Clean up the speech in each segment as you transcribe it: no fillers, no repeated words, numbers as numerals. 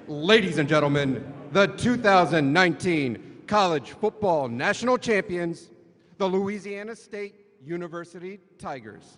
Ladies and gentlemen, the 2019 College Football National Champions, the Louisiana State University Tigers.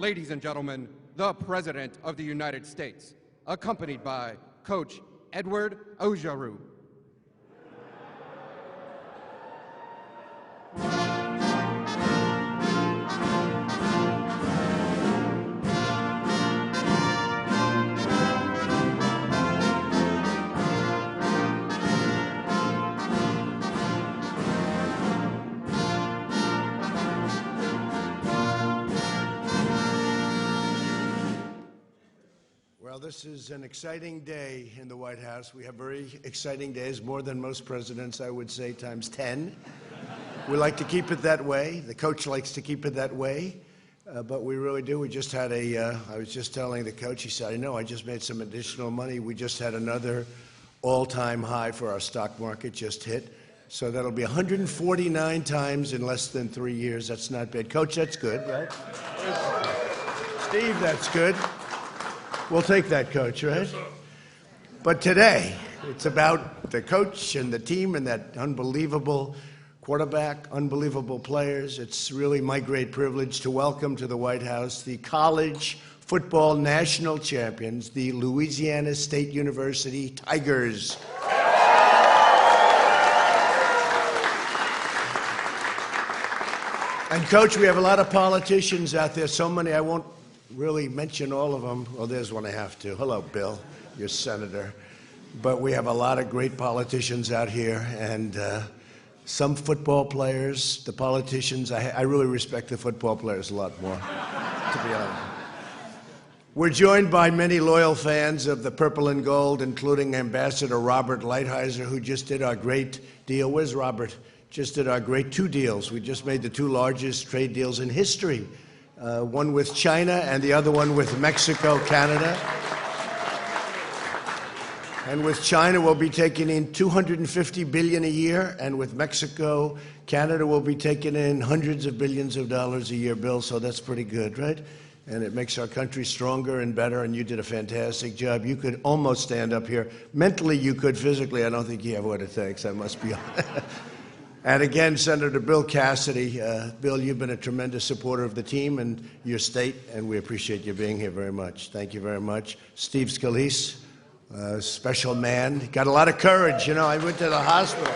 Ladies and gentlemen, the President of the United States, accompanied by Coach Edward Orgeron. Well, this is an exciting day in the White House. We have very exciting days, more than most presidents, I would say, times 10. We like to keep it that way. The coach likes to keep it that way, but we really do. We just had I was just telling the coach, he said, I know, I just made some additional money. We just had another all-time high for our stock market just hit. So that'll be 149 times in less than 3 years. That's not bad. Coach, that's good, right? Steve, that's good. We'll take that, Coach, right? But today, it's about the coach and the team and that unbelievable quarterback, unbelievable players. It's really my great privilege to welcome to the White House the College Football National Champions, the Louisiana State University Tigers. And, Coach, we have a lot of politicians out there, so many I won't really mention all of them. Well, there's one I have to. Hello, Bill, your senator. But we have a lot of great politicians out here, and some football players, the politicians, I really respect the football players a lot more, to be honest. We're joined by many loyal fans of the purple and gold, including Ambassador Robert Lighthizer, who just did our great deal. Where's Robert? Just did our great 2 deals. We just made the 2 largest trade deals in history. One with China and the other one with Mexico, Canada. And with China, we'll be taking in $250 billion a year. And with Mexico, Canada will be taking in hundreds of billions of dollars a year, Bill. So that's pretty good, right? And it makes our country stronger and better. And you did a fantastic job. You could almost stand up here. Mentally, you could. Physically, I don't think you have what it takes. I must be honest. And again, Senator Bill Cassidy. Bill, you've been a tremendous supporter of the team and your state, and we appreciate you being here very much. Thank you very much. Steve Scalise, special man. Got a lot of courage. You know, I went to the hospital.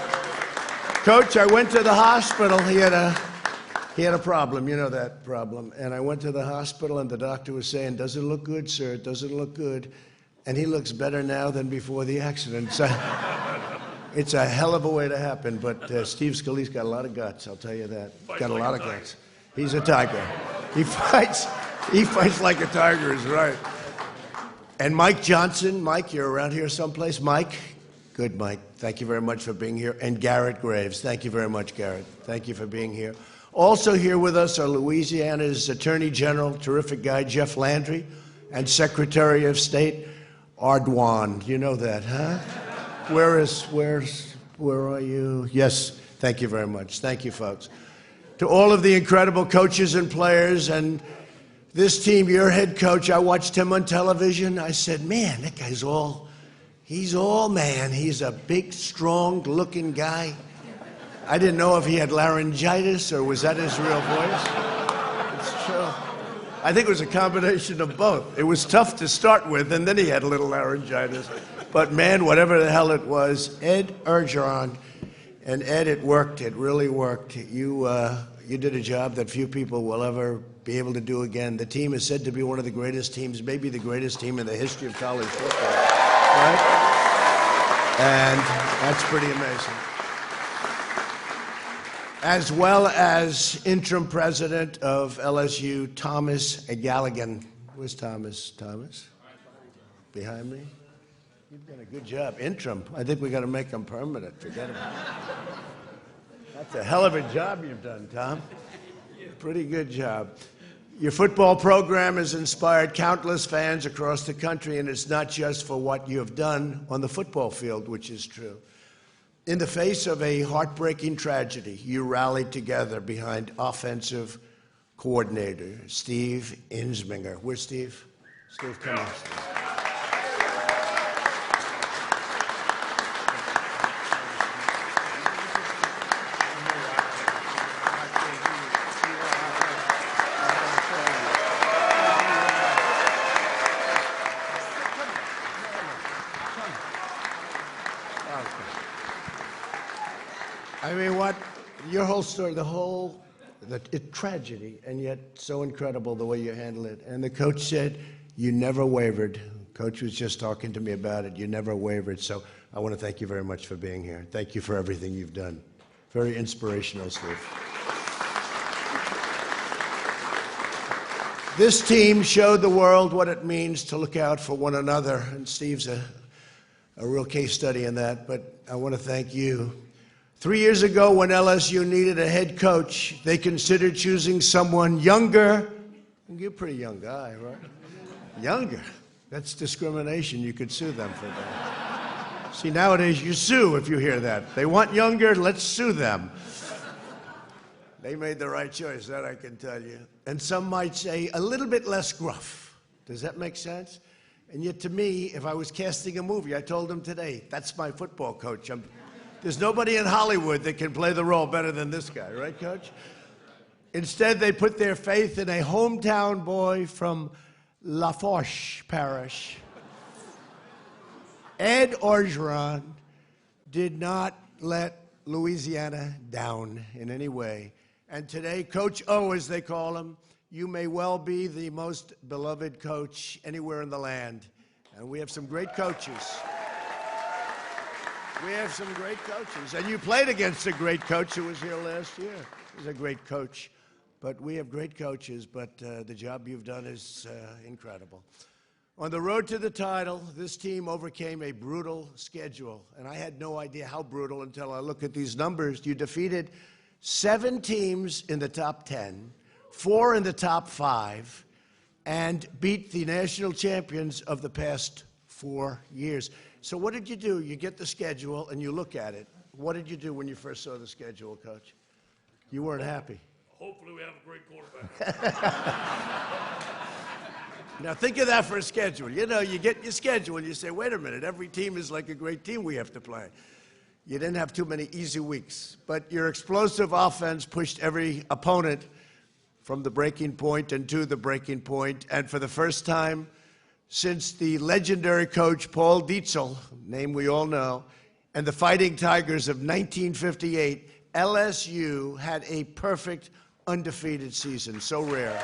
Coach, I went to the hospital. He had a problem. You know that problem. And I went to the hospital, and the doctor was saying, "Doesn't look good, sir. It doesn't look good." And he looks better now than before the accident. So it's a hell of a way to happen, but Steve Scalise got a lot of guts, I'll tell you that. Got a lot of guts. He's a tiger. He fights like a tiger, is right. And Mike Johnson, Mike, you're around here someplace. Mike? Good, Mike. Thank you very much for being here. And Garrett Graves. Thank you very much, Garrett. Thank you for being here. Also here with us are Louisiana's Attorney General, terrific guy, Jeff Landry, and Secretary of State, Orgeron. You know that, huh? Where are you? Yes, thank you very much. Thank you, folks. To all of the incredible coaches and players and this team, your head coach, I watched him on television. I said, man, that guy's he's all man. He's a big, strong-looking guy. I didn't know if he had laryngitis or was that his real voice. It's true. I think it was a combination of both. It was tough to start with, and then he had a little laryngitis. But man, whatever the hell it was, Ed Orgeron, and Ed, it worked. It really worked. You did a job that few people will ever be able to do again. The team is said to be one of the greatest teams, maybe the greatest team in the history of college football, right? And that's pretty amazing. As well as interim president of LSU, Thomas Galligan. Where's Thomas? Thomas? Behind me? You've done a good job. Interim. I think we got to make him permanent. Forget about it. That's a hell of a job you've done, Tom. Pretty good job. Your football program has inspired countless fans across the country, and it's not just for what you have done on the football field, which is true. In the face of a heartbreaking tragedy, you rallied together behind offensive coordinator Steve Insminger. Where's Steve? Steve, come on, Steve. I mean, your whole story, the tragedy, and yet so incredible the way you handle it. And the coach said, you never wavered. Coach was just talking to me about it. You never wavered. So I want to thank you very much for being here. Thank you for everything you've done. Very inspirational, Steve. This team showed the world what it means to look out for one another. And Steve's a real case study in that. But I want to thank you. 3 years ago, when LSU needed a head coach, they considered choosing someone younger. You're a pretty young guy, right? Younger. That's discrimination. You could sue them for that. See, nowadays you sue if you hear that. They want younger, let's sue them. They made the right choice, that I can tell you. And some might say a little bit less gruff. Does that make sense? And yet to me, if I was casting a movie, I told them today, that's my football coach. There's nobody in Hollywood that can play the role better than this guy, right, Coach? Instead, they put their faith in a hometown boy from Lafourche Parish. Ed Orgeron did not let Louisiana down in any way. And today, Coach O, as they call him, you may well be the most beloved coach anywhere in the land. And we have some great coaches. We have some great coaches. And you played against a great coach who was here last year. He was a great coach. But we have great coaches, but the job you've done is incredible. On the road to the title, this team overcame a brutal schedule. And I had no idea how brutal until I looked at these numbers. You defeated 7 teams in the top 10, 4 in the top 5, and beat the national champions of the past 4 years. So what did you do? You get the schedule and you look at it. What did you do when you first saw the schedule, Coach? You weren't happy. Hopefully we have a great quarterback. Now think of that for a schedule. You know, you get your schedule and you say, wait a minute, every team is like a great team we have to play. You didn't have too many easy weeks, but your explosive offense pushed every opponent from the breaking point and to the breaking point. And for the first time since the legendary coach Paul Dietzel, name we all know, and the Fighting Tigers of 1958, LSU had a perfect undefeated season. So rare.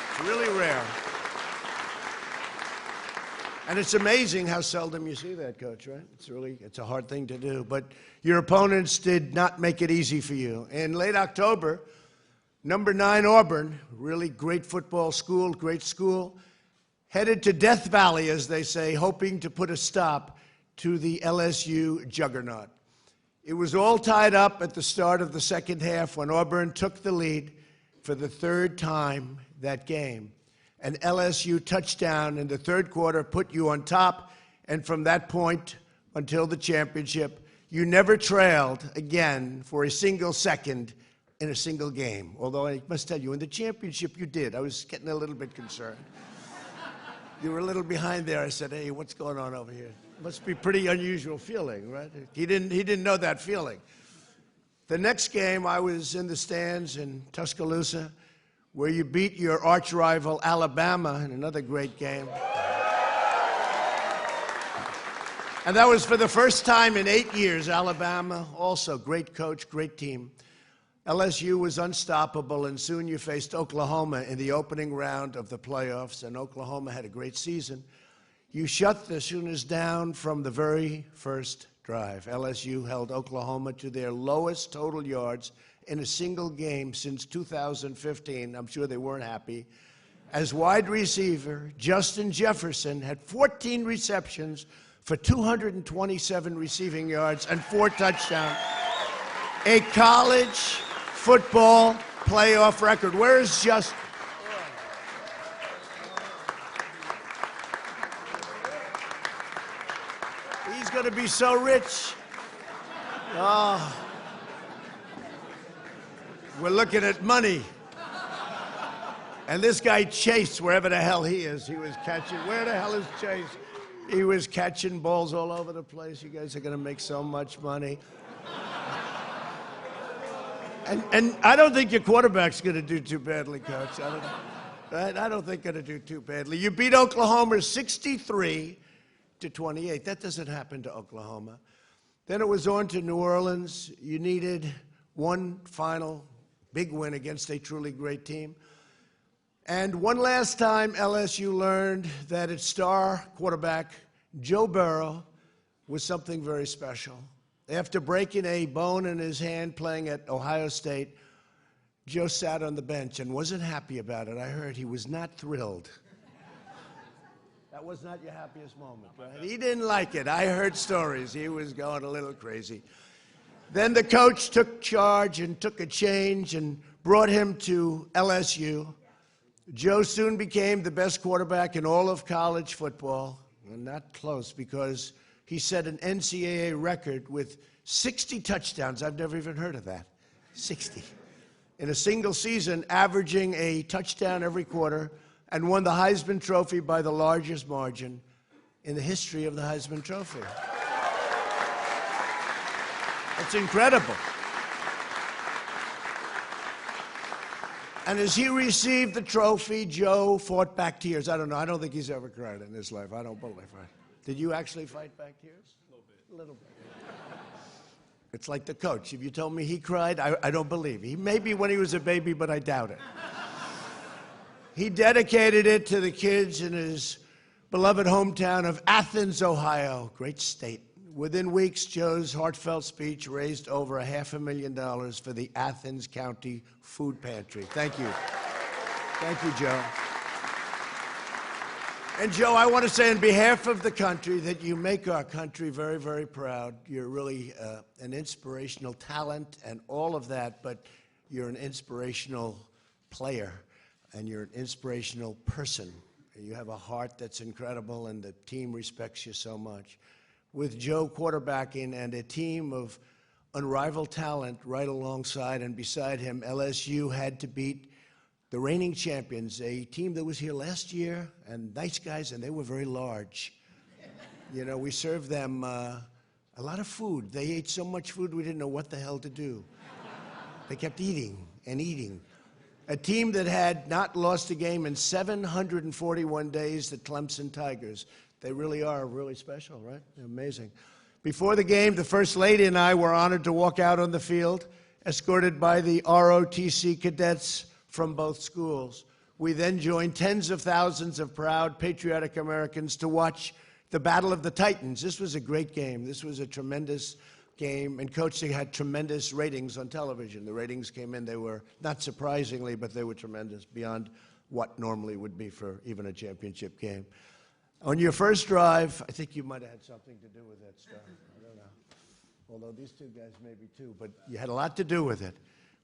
It's really rare. And it's amazing how seldom you see that, Coach, right? It's a hard thing to do. But your opponents did not make it easy for you. In late October, number 9 Auburn, really great football school, great school, headed to Death Valley, as they say, hoping to put a stop to the LSU juggernaut. It was all tied up at the start of the second half when Auburn took the lead for the third time that game. An LSU touchdown in the third quarter put you on top, and from that point until the championship, you never trailed again for a single second in a single game. Although I must tell you, in the championship you did. I was getting a little bit concerned. You were a little behind there. I said, hey, what's going on over here? Must be a pretty unusual feeling, right? He didn't know that feeling. The next game, I was in the stands in Tuscaloosa, where you beat your arch rival Alabama in another great game. And that was for the first time in 8 years. Alabama, also great coach, great team. LSU was unstoppable, and soon you faced Oklahoma in the opening round of the playoffs, and Oklahoma had a great season. You shut the Sooners down from the very first drive. LSU held Oklahoma to their lowest total yards in a single game since 2015. I'm sure they weren't happy. As wide receiver, Justin Jefferson had 14 receptions for 227 receiving yards and 4 touchdowns. A college football playoff record. Where is Justin? He's going to be so rich. Oh. We're looking at money. And this guy Chase, wherever the hell he is, he was catching. Where the hell is Chase? He was catching balls all over the place. You guys are going to make so much money. And I don't think your quarterback's going to do too badly, Coach. I don't think going to do too badly. You beat Oklahoma 63-28. That doesn't happen to Oklahoma. Then it was on to New Orleans. You needed one final big win against a truly great team. And one last time, LSU learned that its star quarterback, Joe Burrow, was something very special. After breaking a bone in his hand playing at Ohio State, Joe sat on the bench and wasn't happy about it. I heard he was not thrilled. That was not your happiest moment, right? He didn't like it. I heard stories. He was going a little crazy. Then the coach took charge and took a change and brought him to LSU. Joe soon became the best quarterback in all of college football, and not close, because he set an NCAA record with 60 touchdowns. I've never even heard of that. 60. In a single season, averaging a touchdown every quarter, and won the Heisman Trophy by the largest margin in the history of the Heisman Trophy. It's incredible. And as he received the trophy, Joe fought back tears. I don't know. I don't think he's ever cried in his life. I don't believe it. Did you actually fight back tears? A little bit. It's like the coach. If you told me he cried, I don't believe. He maybe when he was a baby, but I doubt it. He dedicated it to the kids in his beloved hometown of Athens, Ohio. Great state. Within weeks, Joe's heartfelt speech raised over $500,000 for the Athens County Food Pantry. Thank you. Thank you, Joe. And Joe, I want to say on behalf of the country that you make our country very, very proud. You're really an inspirational talent and all of that, but you're an inspirational player and you're an inspirational person. You have a heart that's incredible, and the team respects you so much. With Joe quarterbacking and a team of unrivaled talent right alongside and beside him, LSU had to beat the reigning champions, a team that was here last year, and nice guys, and they were very large. You know, we served them a lot of food. They ate so much food we didn't know what the hell to do. They kept eating and eating. A team that had not lost a game in 741 days, the Clemson Tigers. They really are really special, right? They're amazing. Before the game, the First Lady and I were honored to walk out on the field, escorted by the ROTC cadets from both schools. We then joined tens of thousands of proud, patriotic Americans to watch the Battle of the Titans. This was a great game. This was a tremendous game, and Coach, they had tremendous ratings on television. The ratings came in. They were, not surprisingly, but they were tremendous, beyond what normally would be for even a championship game. On your first drive, I think you might have had something to do with that stuff. I don't know. Although these two guys maybe too, but you had a lot to do with it.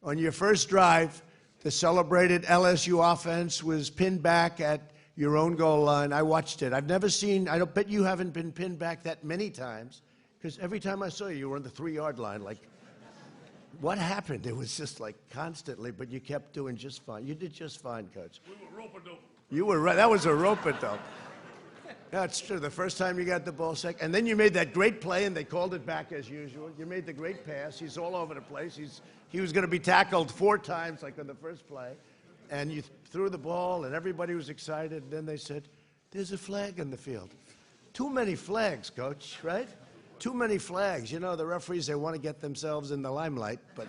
On your first drive, the celebrated LSU offense was pinned back at your own goal line. I watched it. I've never seen, I don't bet you haven't been pinned back that many times, because every time I saw you, you were on the 3-yard line. Like, what happened? It was just like constantly, but you kept doing just fine. You did just fine, Coach. We were rope-a-dope. You were right. That was a rope-a-dope. That's true. The first time you got the ball sack, and then you made that great play, and they called it back as usual. You made the great pass. He's all over the place. He was going to be tackled 4 times, like on the first play, and you threw the ball, and everybody was excited. And then they said, "There's a flag in the field." Too many flags, Coach, right? Too many flags. You know, the referees, they want to get themselves in the limelight, but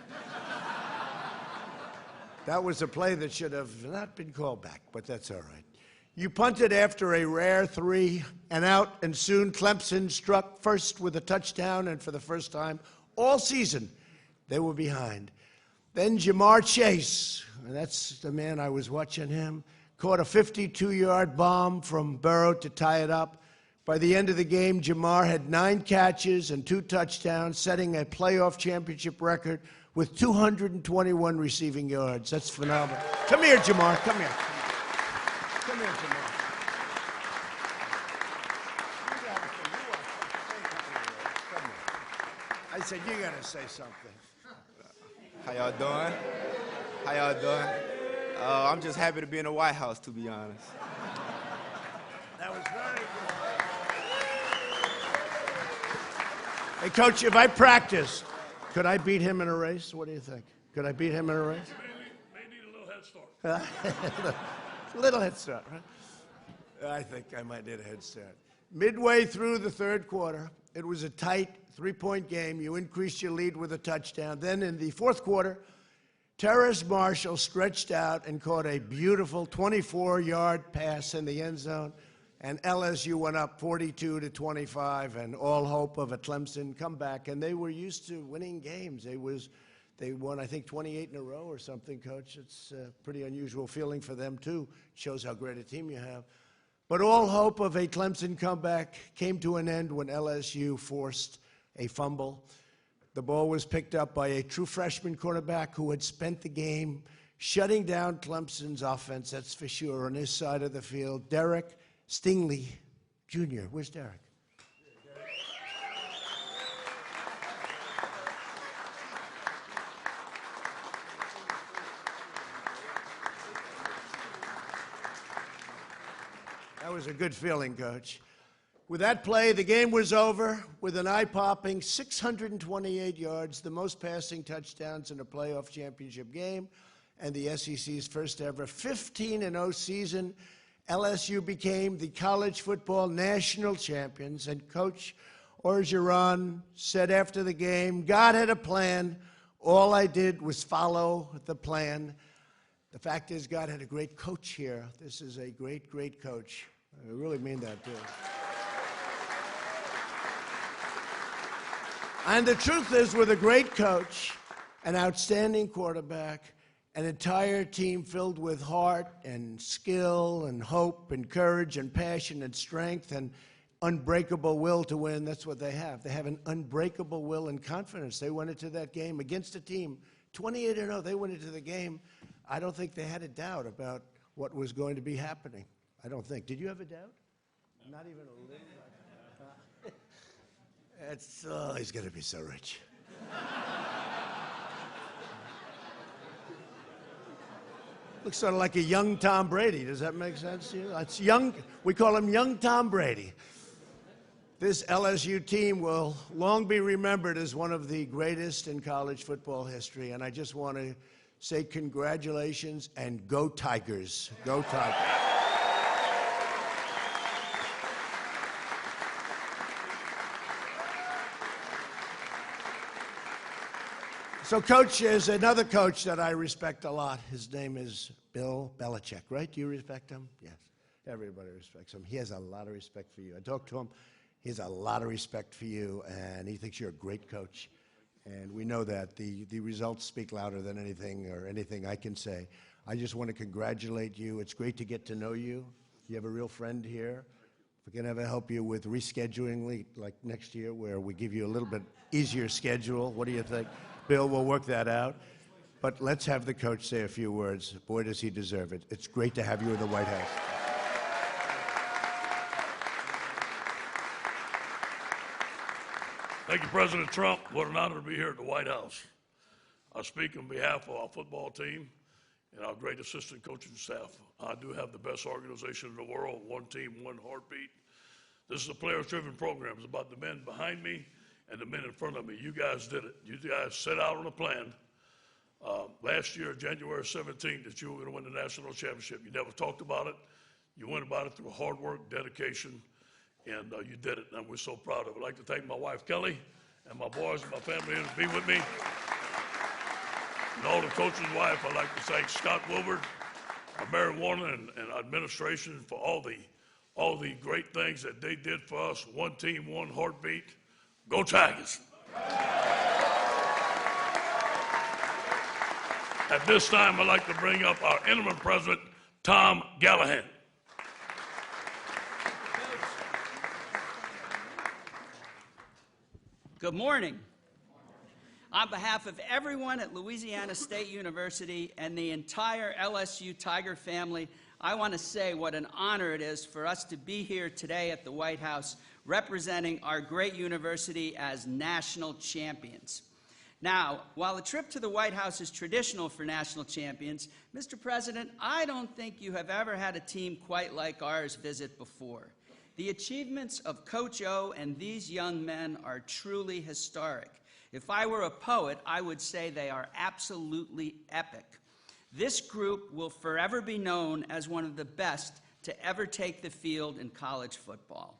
that was a play that should have not been called back, but that's all right. You punted after a rare 3 and out, and soon Clemson struck first with a touchdown, and for the first time all season, they were behind. Then Jamar Chase, and that's the man I was watching him, caught a 52-yard bomb from Burrow to tie it up. By the end of the game, Jamar had 9 catches and 2 touchdowns, setting a playoff championship record with 221 receiving yards. That's phenomenal. Come here, Jamar. Come here. Come here, Jamar. I said, you got to say something. How y'all doing? How y'all doing? I'm just happy to be in the White House, to be honest. That was very good. Hey, Coach, if I practiced, could I beat him in a race? What do you think? Could I beat him in a race? May need a little head start. A little head start, right? I think I might need a head start. Midway through the third quarter, it was a tight 3-point game. You increased your lead with a touchdown. Then in the fourth quarter, Terrace Marshall stretched out and caught a beautiful 24-yard pass in the end zone, and LSU went up 42-25, and all hope of a Clemson comeback. And they were used to winning games. They won, I think, 28 in a row or something, Coach. It's a pretty unusual feeling for them, too. It shows how great a team you have. But all hope of a Clemson comeback came to an end when LSU forced a fumble. The ball was picked up by a true freshman quarterback who had spent the game shutting down Clemson's offense, that's for sure, on his side of the field. Derek Stingley Jr. Where's Derek? That was a good feeling, Coach. With that play, the game was over with an eye-popping 628 yards, the most passing touchdowns in a playoff championship game, and the SEC's first ever 15-0 season. LSU became the college football national champions, and Coach Orgeron said after the game, "God had a plan. All I did was follow the plan." The fact is, God had a great coach here. This is a great, great coach. I really mean that, too. And the truth is, with a great coach, an outstanding quarterback, an entire team filled with heart and skill and hope and courage and passion and strength and unbreakable will to win, that's what they have. They have an unbreakable will and confidence. They went into that game against a team, 28-0. They went into the game. I don't think they had a doubt about what was going to be happening. I don't think. Did you have a doubt? No. Not even a little? Oh, he's going to be so rich. Looks sort of like a young Tom Brady. Does that make sense to you? That's young. We call him young Tom Brady. This LSU team will long be remembered as one of the greatest in college football history. And I just want to say congratulations and go Tigers. Go Tigers. So, Coach, is another coach that I respect a lot. His name is Bill Belichick, right? Do you respect him? Yes. Everybody respects him. He has a lot of respect for you. I talked to him. He has a lot of respect for you, and he thinks you're a great coach. And we know that. The results speak louder than anything I can say. I just want to congratulate you. It's great to get to know you. You have a real friend here. If we can ever help you with rescheduling, like next year, where we give you a little bit easier schedule, what do you think? Bill, we'll work that out. But let's have the coach say a few words. Boy, does he deserve it. It's great to have you in the White House. Thank you, President Trump. What an honor to be here at the White House. I speak on behalf of our football team and our great assistant coaching staff. I do have the best organization in the world, one team, one heartbeat. This is a players-driven program. It's about the men behind me and the men in front of me. You guys did it. You guys set out on a plan last year, January 17th, that you were going to win the national championship. You never talked about it. You went about it through hard work, dedication, and you did it, and we're so proud of it. I'd like to thank my wife, Kelly, and my boys and my family here to be with me. And all the coaches' wife, I'd like to thank Scott Wilbur, Mary Warner, and administration for all the great things that they did for us. One team, one heartbeat. Go Tigers. At this time, I'd like to bring up our interim president, Tom Gallahan. Good morning. On behalf of everyone at Louisiana State University and the entire LSU Tiger family, I want to say what an honor it is for us to be here today at the White House representing our great university as national champions. Now, while a trip to the White House is traditional for national champions, Mr. President, I don't think you have ever had a team quite like ours visit before. The achievements of Coach O and these young men are truly historic. If I were a poet, I would say they are absolutely epic. This group will forever be known as one of the best to ever take the field in college football.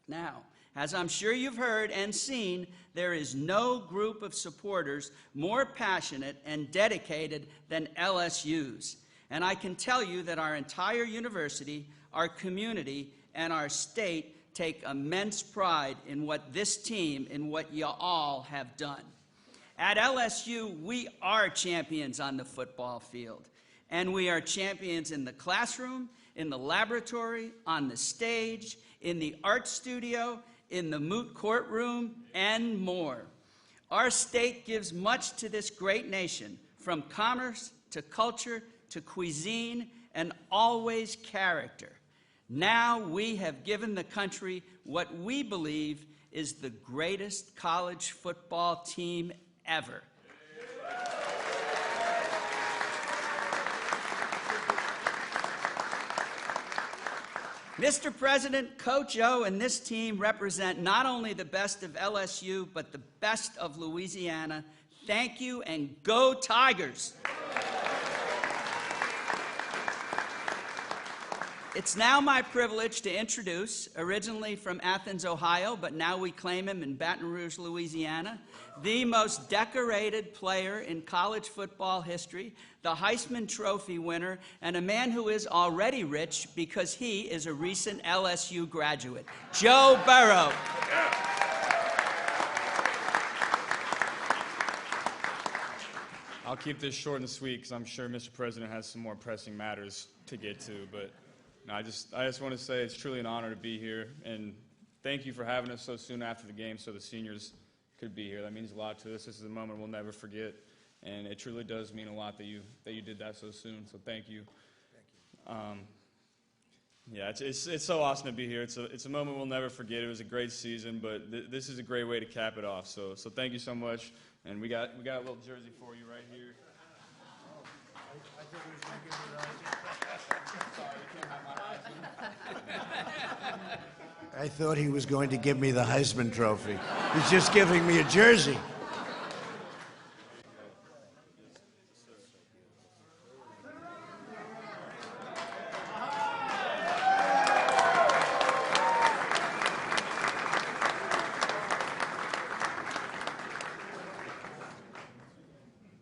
Now, as I'm sure you've heard and seen, there is no group of supporters more passionate and dedicated than LSU's. And I can tell you that our entire university, our community, and our state take immense pride in what this team and what you all have done. At LSU, we are champions on the football field, and we are champions in the classroom, in the laboratory, on the stage, in the art studio, in the moot courtroom, and more. Our state gives much to this great nation, from commerce to culture to cuisine, and always character. Now we have given the country what we believe is the greatest college football team ever. Mr. President, Coach O and this team represent not only the best of LSU, but the best of Louisiana. Thank you, and go Tigers! It's now my privilege to introduce, originally from Athens, Ohio, but now we claim him in Baton Rouge, Louisiana, the most decorated player in college football history, the Heisman Trophy winner, and a man who is already rich because he is a recent LSU graduate, Joe Burrow. I'll keep this short and sweet because I'm sure Mr. President has some more pressing matters to get to, but no, I just want to say it's truly an honor to be here, and thank you for having us so soon after the game so the seniors could be here. That means a lot to us. This is a moment we'll never forget, and it truly does mean a lot that you did that so soon, so thank you. Thank you. Yeah, it's so awesome to be here. It's a moment we'll never forget. It was a great season, but this is a great way to cap it off. So thank you so much. And we got a little jersey for you right here. I thought he was going to give me the Heisman Trophy. He's just giving me a jersey.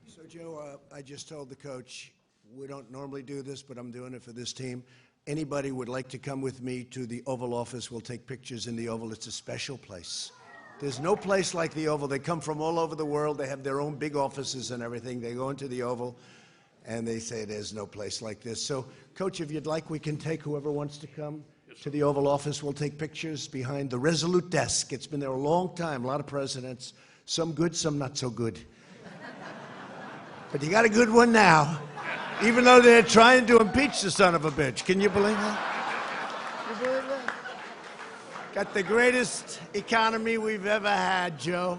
So, Joe, I just told the coach, we don't normally do this, but I'm doing it for this team. Anybody would like to come with me to the Oval Office, we'll take pictures in the Oval. It's a special place. There's no place like the Oval. They come from all over the world. They have their own big offices and everything. They go into the Oval, and they say there's no place like this. So, Coach, if you'd like, we can take whoever wants to come to the Oval Office. We'll take pictures behind the Resolute desk. It's been there a long time, a lot of presidents. Some good, some not so good. But you got a good one now. Even though they're trying to impeach the son of a bitch. Can you believe that? You believe that? Got the greatest economy we've ever had, Joe.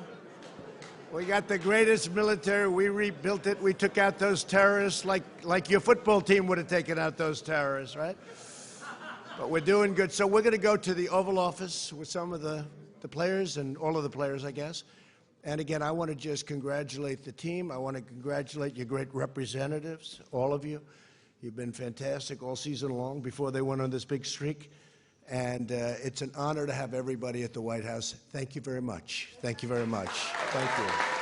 We got the greatest military. We rebuilt it. We took out those terrorists like your football team would have taken out those terrorists, right? But we're doing good. So we're going to go to the Oval Office with some of the players and all of the players, I guess. And again, I want to just congratulate the team. I want to congratulate your great representatives, all of you. You've been fantastic all season long before they went on this big streak. And it's an honor to have everybody at the White House. Thank you very much. Thank you very much. Thank you.